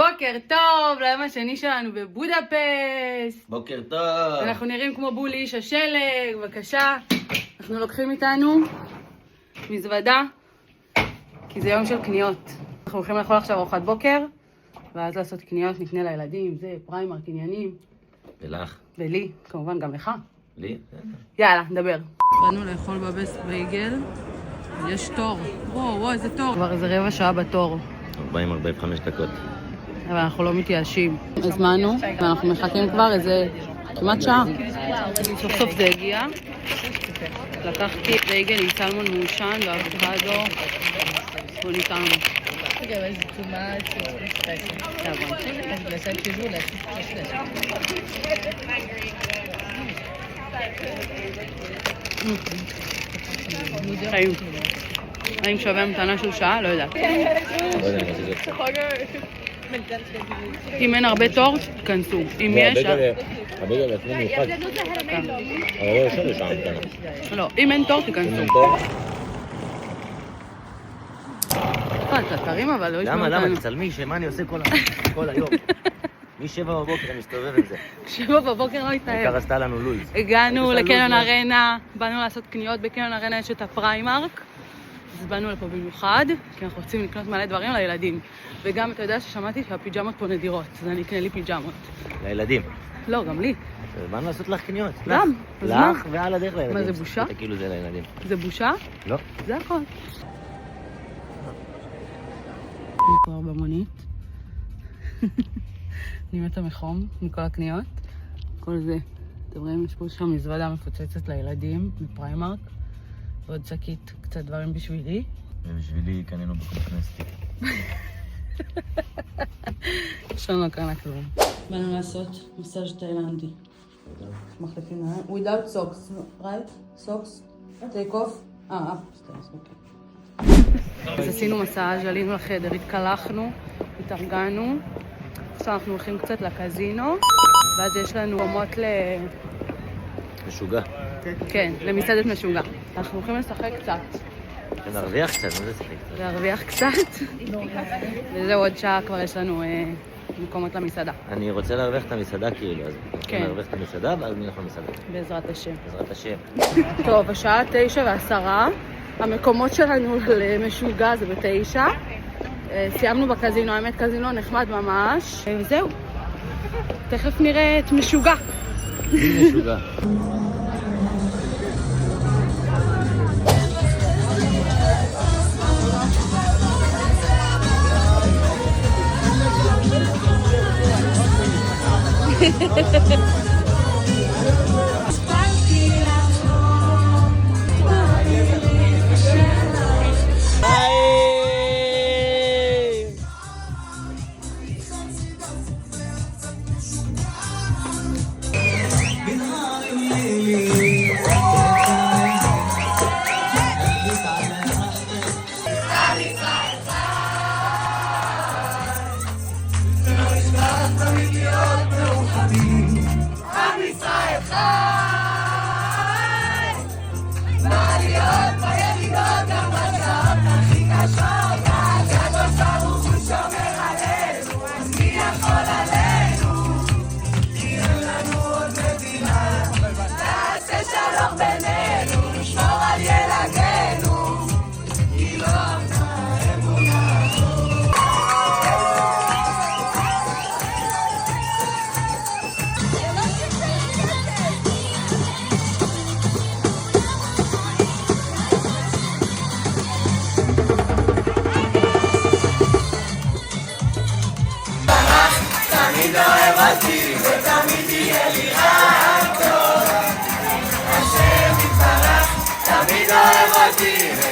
בוקר טוב, ליום השני שלנו בבודפסט. בוקר טוב. אנחנו נראים כמו בול איש השלג, בבקשה. אנחנו לוקחים איתנו מזוודה, כי זה יום של קניות. אנחנו הולכים לאכול עכשיו ארוחת בוקר, ואז לעשות קניות, נקנה לילדים, זה פריימרק, עניינים. ולך. ולי, כמובן גם לך. לי? יאללה, נדבר. באנו לאכול בבסט בייגל, יש תור. וואו, איזה תור. כבר איזה רבע שעה בתור. 40-45 דקות. אבל אנחנו לא מתייאשים. הזמנו, ואנחנו מחכים כבר איזה כמעט שעה. סוף סוף זה הגיע. לקחתי בייגל עם סלמון מעושן ואבוקדו. בוא ניתן. חיים. האם שווה המתנה של שעה? לא יודעת. אם אין הרבה תור, תכנסו. אם יש... הבגל עצמו מיוחד. אבל לא יושב לשעה המתנה. לא, אם אין תור, תכנסו. אתה תרים אבל לא ישמע אותנו. למה? תצלמי, שמה אני עושה כל היום? מ-7 בבוקר אני מסתובב עם זה. 7 בבוקר לא התאהב. העיקר עשתה לנו לוז. הגענו לקניון ארנה, באנו לעשות קניות בקניון ארנה, יש את הפריימרק. אז באנו לפה במיוחד, כי אנחנו רוצים לקנות מלא דברים לילדים. וגם אתה יודע ששמעתי שהפיג'מות פה נדירות, אז אני אקנה לי פיג'מות. לילדים? לא, גם לי. באנו לעשות לך קניות. גם. לך ועל הדרך לילדים. מה, זה בושה? כאילו זה לילדים. זה בושה? לא. זה הכל. אני כבר במונית. אני מתה מחום, מכל הקניות. כל זה. אתם רואים, יש פה שם מזוודה מפוצצת לילדים מפריימרק. ועוד שקית, קצת דברים בשבילי. ובשבילי קנינו בקומפנסטי. יש לנו כאן כלום. באנו לעשות מסאז' תאילנדי. מחליפים להם. without socks, right? socks? take off? אוקיי. אז עשינו מסאז', עלינו לחדר, התקלחנו, התארגנו. עכשיו אנחנו הולכים קצת לקזינו, ואז יש לנו רמות משוגע. כן, למסעדת משוגע. אנחנו הולכים לשחק קצת. להרוויח קצת, מה זה שחק? להרוויח קצת. וזהו, עוד שעה כבר יש לנו מקומות למסעדה. אני רוצה להרוויח את המסעדה כאילו, אז כן. להרוויח את המסעדה ואז נלך למסעדה. בעזרת השם. בעזרת השם. טוב, השעה 9:10. המקומות שלנו למשוגע זה ב9. סיימנו בקזינו, האמת קזינו נחמד ממש. וזהו. תכף נראה את משוגע. משוגע. תמיד אוהב אותי ותמיד יהיה לי רק טוב. השם יתברך, תמיד אוהב אותי